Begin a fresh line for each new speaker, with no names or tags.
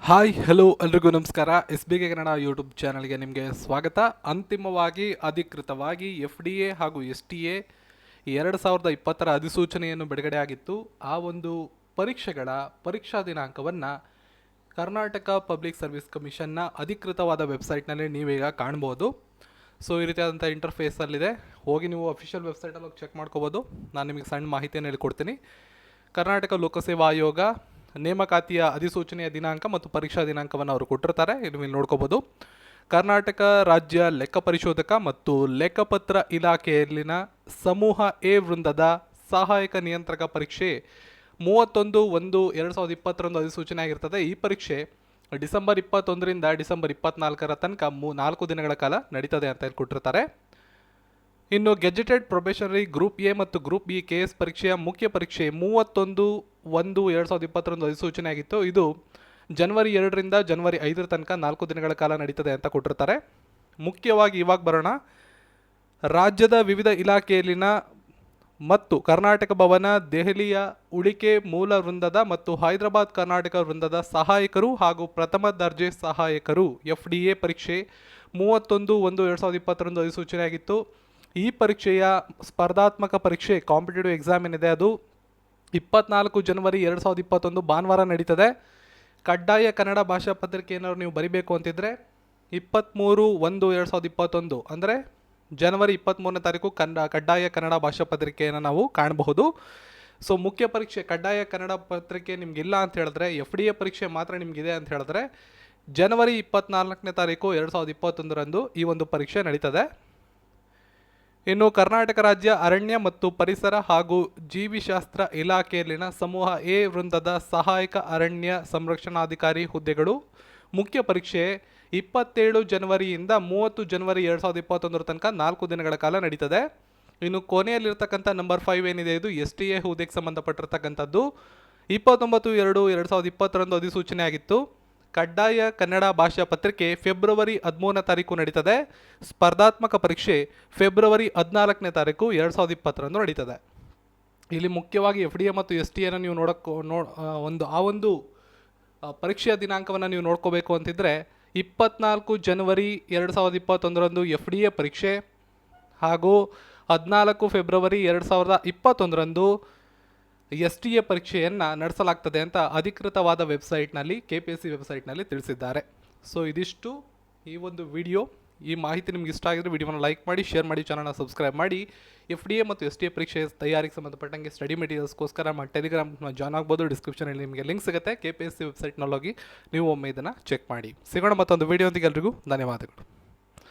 Hi hello ಎಲ್ರಿಗೂ ನಮಸ್ಕಾರ. SBK Kannada YouTube ಚಾನಲ್ಗೆ ನಿಮಗೆ ಸ್ವಾಗತ. ಅಂತಿಮವಾಗಿ ಅಧಿಕೃತವಾಗಿ FDA ಹಾಗೂ STA 2020 ಅಧಿಸೂಚನೆಯನ್ನು ಬಿಡುಗಡೆಯಾಗಿತ್ತು. ಆ ಒಂದು ಪರೀಕ್ಷೆಗಳ ಪರೀಕ್ಷಾ ದಿನಾಂಕವನ್ನು ಕರ್ನಾಟಕ ಪಬ್ಲಿಕ್ ಸರ್ವಿಸ್ ಕಮಿಷನ್ನ ಅಧಿಕೃತವಾದ ವೆಬ್ಸೈಟ್ನಲ್ಲಿ ನೀವೀಗ ಕಾಣ್ಬೋದು. ಸೊ ಈ ರೀತಿಯಾದಂಥ ಇಂಟರ್ಫೇಸಲ್ಲಿದೆ. ಹೋಗಿ ನೀವು ಅಫಿಷಿಯಲ್ ವೆಬ್ಸೈಟಲ್ಲಿ ಹೋಗಿ ಚೆಕ್ ಮಾಡ್ಕೋಬೋದು. ನಾನು ನಿಮಗೆ ಸಣ್ಣ ಮಾಹಿತಿಯನ್ನು ಹೇಳ್ಕೊಡ್ತೀನಿ. ಕರ್ನಾಟಕ ಲೋಕಸೇವಾ ಆಯೋಗ ನೇಮಕಾತಿಯ ಅಧಿಸೂಚನೆಯ ದಿನಾಂಕ ಮತ್ತು ಪರೀಕ್ಷಾ ದಿನಾಂಕವನ್ನು ಅವರು ಕೊಟ್ಟಿರ್ತಾರೆ. ಇಲ್ಲಿ ನೋಡ್ಕೋಬೋದು. ಕರ್ನಾಟಕ ರಾಜ್ಯ ಲೆಕ್ಕ ಪರಿಶೋಧಕ ಮತ್ತು ಲೆಕ್ಕಪತ್ರ ಇಲಾಖೆಯಲ್ಲಿನ ಸಮೂಹ ಎ ವೃಂದದ ಸಹಾಯಕ ನಿಯಂತ್ರಕ ಪರೀಕ್ಷೆ 31/1/2020 ಅಧಿಸೂಚನೆ ಆಗಿರ್ತದೆ. ಈ ಪರೀಕ್ಷೆ ಡಿಸೆಂಬರ್ 21ರಿಂದ ಡಿಸೆಂಬರ್ 24 ತನಕ 4 ದಿನಗಳ ಕಾಲ ನಡೀತದೆ ಅಂತ ಕೊಟ್ಟಿರ್ತಾರೆ. ಇನ್ನು ಗೆಜೆಟೆಡ್ ಪ್ರೊಬೇಷನರಿ ಗ್ರೂಪ್ ಎ ಮತ್ತು ಗ್ರೂಪ್ ಬಿ KS ಪರೀಕ್ಷೆಯ ಮುಖ್ಯ ಪರೀಕ್ಷೆ 31/1/2020 ಅಧಿಸೂಚನೆ ಆಗಿತ್ತು. ಇದು ಜನವರಿ 2ರಿಂದ ಜನವರಿ 5 ತನಕ 4 ದಿನಗಳ ಕಾಲ ನಡೀತದೆ ಅಂತ ಕೊಟ್ಟಿರ್ತಾರೆ. ಮುಖ್ಯವಾಗಿ ಇವಾಗ ಬರೋಣ. ರಾಜ್ಯದ ವಿವಿಧ ಇಲಾಖೆಯಲ್ಲಿನ ಮತ್ತು ಕರ್ನಾಟಕ ಭವನ, ದೆಹಲಿಯ ಉಳಿಕೆ ಮೂಲ ವೃಂದದ ಮತ್ತು ಹೈದರಾಬಾದ್ ಕರ್ನಾಟಕ ವೃಂದದ ಸಹಾಯಕರು ಹಾಗೂ ಪ್ರಥಮ ದರ್ಜೆ ಸಹಾಯಕರು FDA ಪರೀಕ್ಷೆ 31/1/2020 ಅಧಿಸೂಚನೆ ಆಗಿತ್ತು. ಈ ಪರೀಕ್ಷೆಯ ಸ್ಪರ್ಧಾತ್ಮಕ ಪರೀಕ್ಷೆ ಕಾಂಪಿಟೇಟಿವ್ ಎಕ್ಸಾಮ್ ಏನಿದೆ ಅದು 24 ಜನವರಿ 2021 ಭಾನುವಾರ ನಡೀತದೆ. ಕಡ್ಡಾಯ ಕನ್ನಡ ಭಾಷಾ ಪತ್ರಿಕೆ ಏನಾದ್ರು ನೀವು ಬರಿಬೇಕು ಅಂತಿದ್ರೆ 23/1/2021 ಅಂದರೆ ಜನವರಿ 23ನೇ ತಾರೀಕು ಕಡ್ಡಾಯ ಕನ್ನಡ ಭಾಷಾ ಪತ್ರಿಕೆಯನ್ನು ನಾವು ಕಾಣಬಹುದು. ಸೊ ಮುಖ್ಯ ಪರೀಕ್ಷೆ ಕಡ್ಡಾಯ ಕನ್ನಡ ಪತ್ರಿಕೆ ನಿಮಗಿಲ್ಲ ಅಂತ ಹೇಳಿದ್ರೆ FDA ಪರೀಕ್ಷೆ ಮಾತ್ರ ನಿಮಗಿದೆ ಅಂತ ಹೇಳಿದ್ರೆ ಜನವರಿ 24ನೇ ತಾರೀಕು 2021 ಈ ಒಂದು ಪರೀಕ್ಷೆ ನಡೀತದೆ. ಇನ್ನು ಕರ್ನಾಟಕ ರಾಜ್ಯ ಅರಣ್ಯ ಮತ್ತು ಪರಿಸರ ಹಾಗೂ ಜೀವಿಶಾಸ್ತ್ರ ಇಲಾಖೆಯಲ್ಲಿನ ಸಮೂಹ ಎ ವೃಂದದ ಸಹಾಯಕ ಅರಣ್ಯ ಸಂರಕ್ಷಣಾಧಿಕಾರಿ ಹುದ್ದೆಗಳು ಮುಖ್ಯ ಪರೀಕ್ಷೆ 27 ಜನವರಿಯಿಂದ 30 ಜನವರಿ 2021 ತನಕ 4 ದಿನಗಳ ಕಾಲ ನಡೀತದೆ. ಇನ್ನು ಕೊನೆಯಲ್ಲಿರ್ತಕ್ಕಂಥ ನಂಬರ್ 5 ಏನಿದೆ ಇದು STA ಹುದ್ದೆಗೆ ಸಂಬಂಧಪಟ್ಟಿರ್ತಕ್ಕಂಥದ್ದು 29/2/2020 ಅಧಿಸೂಚನೆ ಆಗಿತ್ತು. ಕಡ್ಡಾಯ ಕನ್ನಡ ಭಾಷಾ ಪತ್ರಿಕೆ ಫೆಬ್ರವರಿ 13ನೇ ತಾರೀಕು ನಡೀತದೆ. ಸ್ಪರ್ಧಾತ್ಮಕ ಪರೀಕ್ಷೆ ಫೆಬ್ರವರಿ 14ನೇ ತಾರೀಕು 2020 ನಡೀತದೆ. ಇಲ್ಲಿ ಮುಖ್ಯವಾಗಿ FDA ಮತ್ತು STA ನೀವು ಒಂದು ಪರೀಕ್ಷೆಯ ದಿನಾಂಕವನ್ನು ನೀವು ನೋಡ್ಕೋಬೇಕು ಅಂತಿದ್ರೆ 24 ಜನವರಿ 2021 FDA ಪರೀಕ್ಷೆ ಹಾಗೂ 14 ಫೆಬ್ರವರಿ 2021 STA ಪರೀಕ್ಷೆಯನ್ನು ನಡೆಸಲಾಗ್ತದೆ ಅಂತ ಅಧಿಕೃತವಾದ ವೆಬ್ಸೈಟ್ನಲ್ಲಿ KPSC ವೆಬ್ಸೈಟ್ನಲ್ಲಿ ತಿಳಿಸಿದ್ದಾರೆ. ಸೊ ಇದಿಷ್ಟು ಈ ಒಂದು ವಿಡಿಯೋ. ಈ ಮಾಹಿತಿ ನಿಮ್ಗೆ ಇಷ್ಟ ಆಗಿದ್ರೆ ವಿಡಿಯೋನ ಲೈಕ್ ಮಾಡಿ, ಶೇರ್ ಮಾಡಿ, ಚಾನಲ್ನ ಸಬ್ಸ್ಕ್ರೈಬ್ ಮಾಡಿ. FDA ಮತ್ತು STA ಪರೀಕ್ಷೆ ತಯಾರಿಗೆ ಸಂಬಂಧಪಟ್ಟಂಗೆ ಸ್ಟಡಿ ಮೆಟೀರಿಯಲ್ಸ್ಗೋಸ್ಕರ ನಮ್ಮ ಟೆಲಿಗ್ರಾಮ್ನ ಜಾಯ್ನ್ ಆಗ್ಬೋದು. ಡಿಸ್ಕ್ರಿಪ್ಷನಲ್ಲಿ ನಿಮಗೆ ಲಿಂಕ್ ಸಿಗುತ್ತೆ. KPSC ವೆಬ್ಸೈಟ್ನಲ್ಲಿ ಹೋಗಿ ನೀವು ಒಮ್ಮೆ ಇದನ್ನು ಚೆಕ್ ಮಾಡಿ. ಸಿಗೋಣ ಮತ್ತೊಂದು ವಿಡಿಯೋಂದಿಗೆ. ಎಲ್ರಿಗೂ ಧನ್ಯವಾದಗಳು.